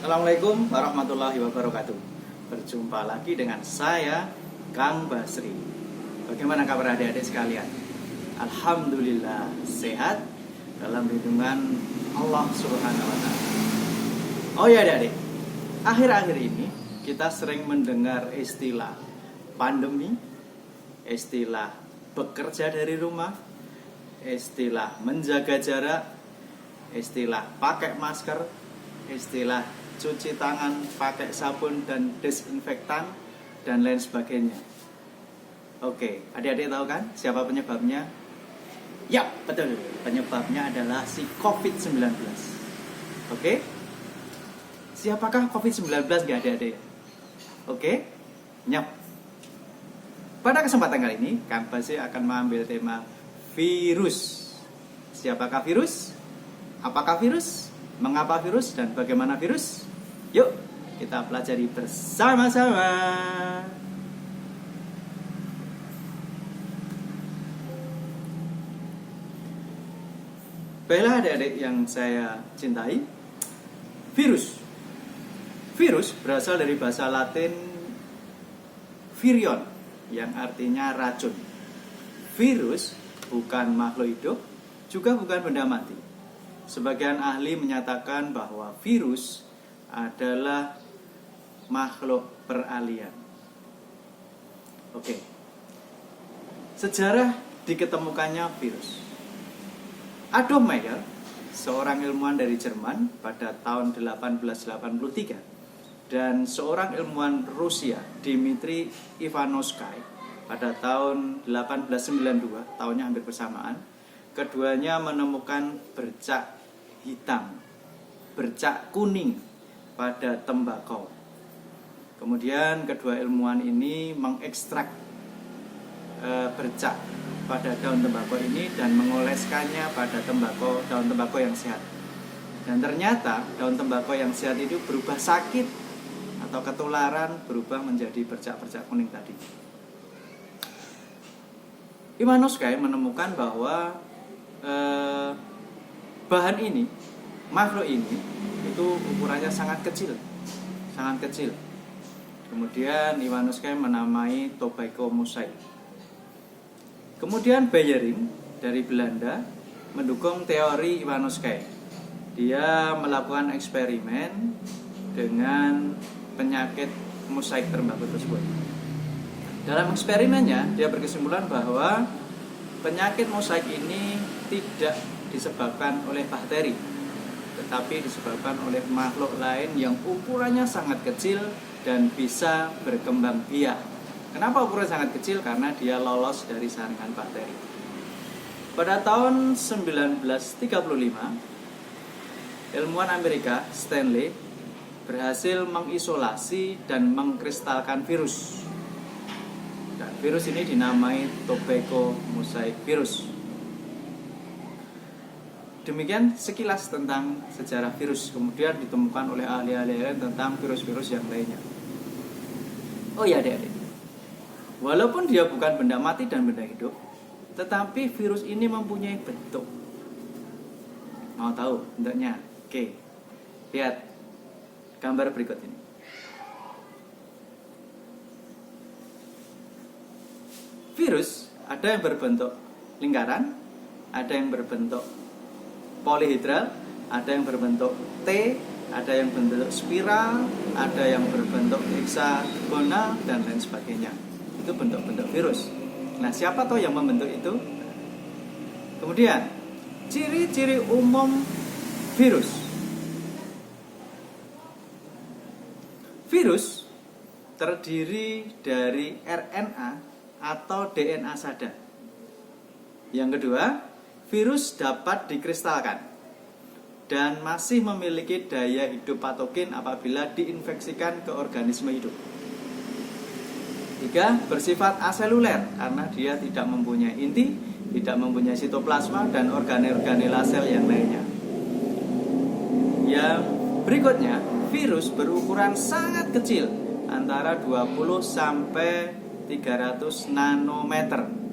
Assalamualaikum warahmatullahi wabarakatuh. Berjumpa lagi dengan saya, Kang Basri. Bagaimana kabar adik-adik sekalian? Alhamdulillah sehat dalam lindungan Allah Subhanahu wa Ta'ala. Oh ya adik-adik, akhir-akhir ini kita sering mendengar istilah pandemi, istilah bekerja dari rumah, istilah menjaga jarak, istilah pakai masker, istilah cuci tangan pakai sabun dan desinfektan, dan lain sebagainya. Oke, adik-adik tahu kan siapa penyebabnya? Ya, betul. Penyebabnya adalah si COVID-19. Oke? Siapakah COVID-19 gak adik-adik? Oke? Nyap. Pada kesempatan kali ini, Kang Basri akan mengambil tema virus. Siapakah virus? Apakah virus? Mengapa virus? Dan bagaimana virus? Yuk, kita pelajari bersama-sama. Baiklah adik-adik yang saya cintai, virus. Virus berasal dari bahasa Latin virion, yang artinya racun. Virus bukan makhluk hidup, juga bukan benda mati. Sebagian ahli menyatakan bahwa virus adalah makhluk peralihan. Oke. Sejarah diketemukannya virus. Adolf Meyer, seorang ilmuwan dari Jerman pada tahun 1883, dan seorang ilmuwan Rusia, Dmitri Ivanovsky, pada tahun 1892, tahunnya hampir bersamaan. Keduanya menemukan bercak hitam, bercak kuning pada tembakau. Kemudian kedua ilmuwan ini mengekstrak bercak pada daun tembakau ini dan mengoleskannya pada daun tembakau yang sehat. Dan ternyata daun tembakau yang sehat itu berubah sakit atau ketularan, berubah menjadi bercak-bercak kuning tadi. Ivanovsky menemukan bahwa bahan ini, makhluk ini, itu ukurannya sangat kecil. Kemudian Ivanovsky menamai tobacco mosaic. Kemudian Beyering dari Belanda mendukung teori Ivanovsky. Dia melakukan eksperimen dengan penyakit mosaik tembakau tersebut. Dalam eksperimennya, dia berkesimpulan bahwa penyakit mosaik ini tidak disebabkan oleh bakteri, tetapi disebabkan oleh makhluk lain yang ukurannya sangat kecil dan bisa berkembang biak. Kenapa ukurannya sangat kecil? Karena dia lolos dari saringan bakteri. Pada tahun 1935, ilmuwan Amerika Stanley berhasil mengisolasi dan mengkristalkan virus. Dan virus ini dinamai tobacco mosaic virus. Demikian sekilas tentang sejarah virus. Kemudian ditemukan oleh ahli-ahli lain tentang virus-virus yang lainnya. Oh ya adik-adik, walaupun dia bukan benda mati dan benda hidup, tetapi virus ini mempunyai bentuk. Mau tahu bentuknya? Oke, lihat gambar berikut ini. Virus ada yang berbentuk lingkaran, ada yang berbentuk polihedral, ada yang berbentuk T, ada yang berbentuk spiral, ada yang berbentuk heksagonal, dan lain sebagainya. Itu bentuk-bentuk virus. Nah, siapa tahu yang membentuk itu? Kemudian, ciri-ciri umum virus. Virus terdiri dari RNA atau DNA saja. Yang kedua, virus dapat dikristalkan dan masih memiliki daya hidup patogen apabila diinfeksikan ke organisme hidup. 3. Bersifat aseluler karena dia tidak mempunyai inti, tidak mempunyai sitoplasma dan organel-organel sel yang lainnya. Yang berikutnya, virus berukuran sangat kecil, antara 20 sampai 300 nanometer.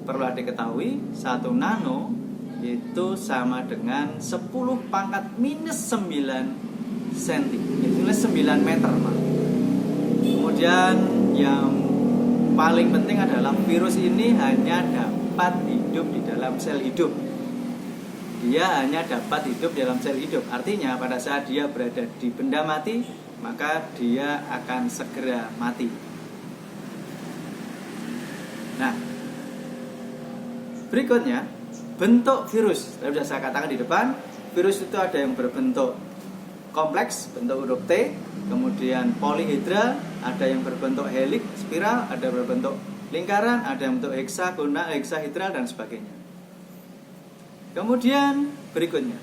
Perlu diketahui, 1 nano itu sama dengan 10⁻⁹ cm, itu 9 meter, Pak. Kemudian yang paling penting adalah virus ini hanya dapat hidup di dalam sel hidup. Dia hanya dapat hidup dalam sel hidup. Artinya pada saat dia berada di benda mati, maka dia akan segera mati. Nah, berikutnya bentuk virus. Tadi sudah saya katakan di depan, virus itu ada yang berbentuk kompleks, bentuk huruf T, kemudian polihedral, ada yang berbentuk helix, spiral, ada berbentuk lingkaran, ada yang bentuk heksagona, heksahedral, dan sebagainya. Kemudian berikutnya,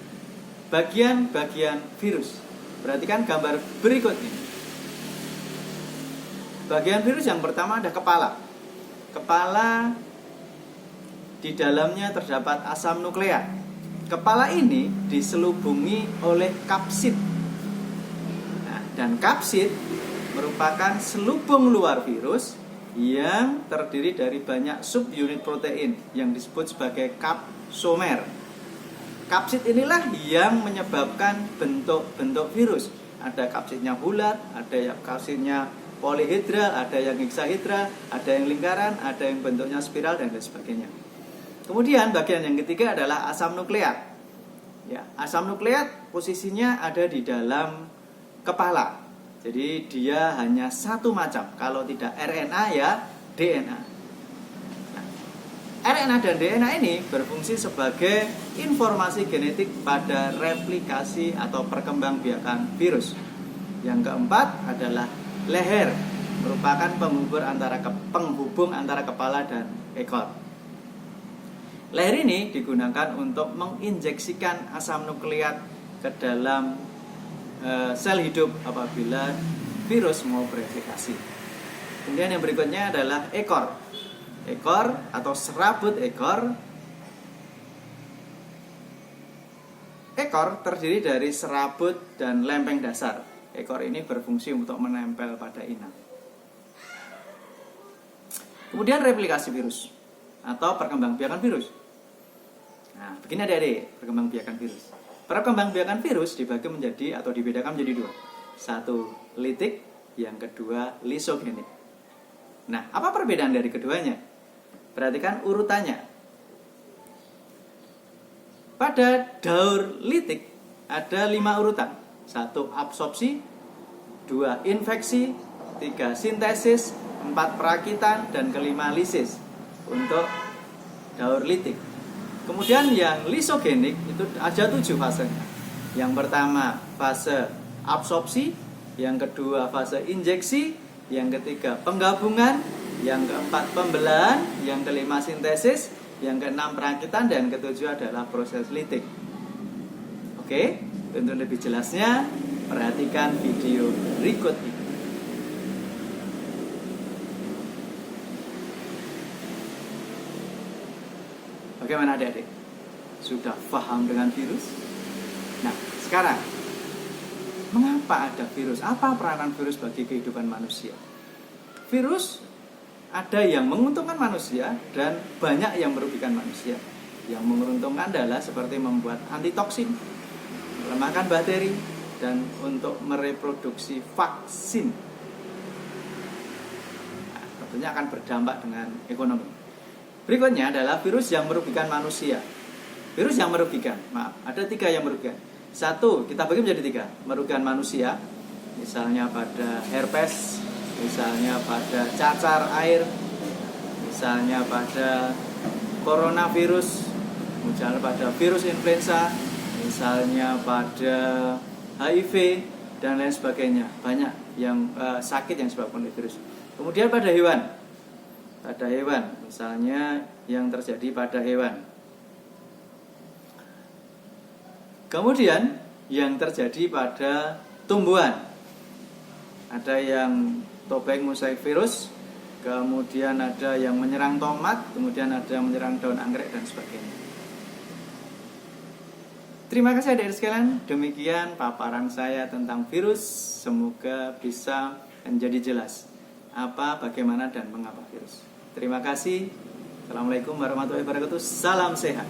bagian-bagian virus. Perhatikan gambar berikut ini. Bagian virus yang pertama ada kepala. Kepala, di dalamnya terdapat asam nukleat. Kepala ini diselubungi oleh kapsid. Nah, dan kapsid merupakan selubung luar virus yang terdiri dari banyak subunit protein yang disebut sebagai kapsomer. Kapsid inilah yang menyebabkan bentuk-bentuk virus. Ada kapsidnya bulat, ada yang kapsidnya polihedral, ada yang heksahedral, ada yang lingkaran, ada yang bentuknya spiral, dan lain sebagainya. Kemudian bagian yang ketiga adalah asam nukleat. Ya, asam nukleat posisinya ada di dalam kepala. Jadi dia hanya satu macam. Kalau tidak RNA ya DNA. RNA dan DNA ini berfungsi sebagai informasi genetik pada replikasi atau perkembangbiakan virus. Yang keempat adalah leher, merupakan penghubung antara kepala dan ekor. Leher ini digunakan untuk menginjeksikan asam nukleat ke dalam sel hidup apabila virus mau bereplikasi. Kemudian yang berikutnya adalah ekor. Ekor atau serabut ekor. Ekor terdiri dari serabut dan lempeng dasar. Ekor ini berfungsi untuk menempel pada inang. Kemudian replikasi virus atau perkembangbiakan virus. Nah, begini adik-adik, perkembangbiakan virus. Perkembangbiakan virus dibagi menjadi atau dibedakan menjadi dua. Satu litik, yang kedua lisogenik. Nah, apa perbedaan dari keduanya? Perhatikan urutannya. Pada daur litik ada 5 urutan. 1 absorpsi, 2 infeksi, 3 sintesis, 4 perakitan, dan kelima lisis untuk daur litik. Kemudian yang lisogenik itu ada 7 fasenya. Yang pertama fase absorpsi, yang kedua fase injeksi, yang ketiga penggabungan, yang keempat pembelahan, yang kelima sintesis, yang keenam perakitan, dan ketujuh adalah proses litik. Oke, untuk lebih jelasnya perhatikan video berikut ini. Bagaimana adik-adik? Sudah paham dengan virus? Nah, sekarang mengapa ada virus? Apa peranan virus bagi kehidupan manusia? Virus ada yang menguntungkan manusia dan banyak yang merugikan manusia. Yang menguntungkan adalah seperti membuat antitoksin, melemahkan bakteri, dan untuk mereproduksi vaksin. Nah, tentunya akan berdampak dengan ekonomi. Berikutnya adalah virus yang merugikan manusia. Virus yang merugikan, ada 3 yang merugikan. 1, kita bagi menjadi 3. Merugikan manusia, misalnya pada herpes, misalnya pada cacar air, misalnya pada coronavirus, misalnya pada virus influenza, misalnya pada HIV, dan lain sebagainya. Banyak yang sakit yang disebabkan oleh virus. Kemudian pada hewan, misalnya yang terjadi pada hewan. Kemudian yang terjadi pada tumbuhan, ada yang tobek mosaik virus, kemudian ada yang menyerang tomat, kemudian ada yang menyerang daun anggrek, dan sebagainya. Terima kasih adik-adik sekalian, demikian paparan saya tentang virus. Semoga bisa menjadi jelas apa, bagaimana, dan mengapa virus. Terima kasih. Assalamualaikum warahmatullahi wabarakatuh. Salam sehat.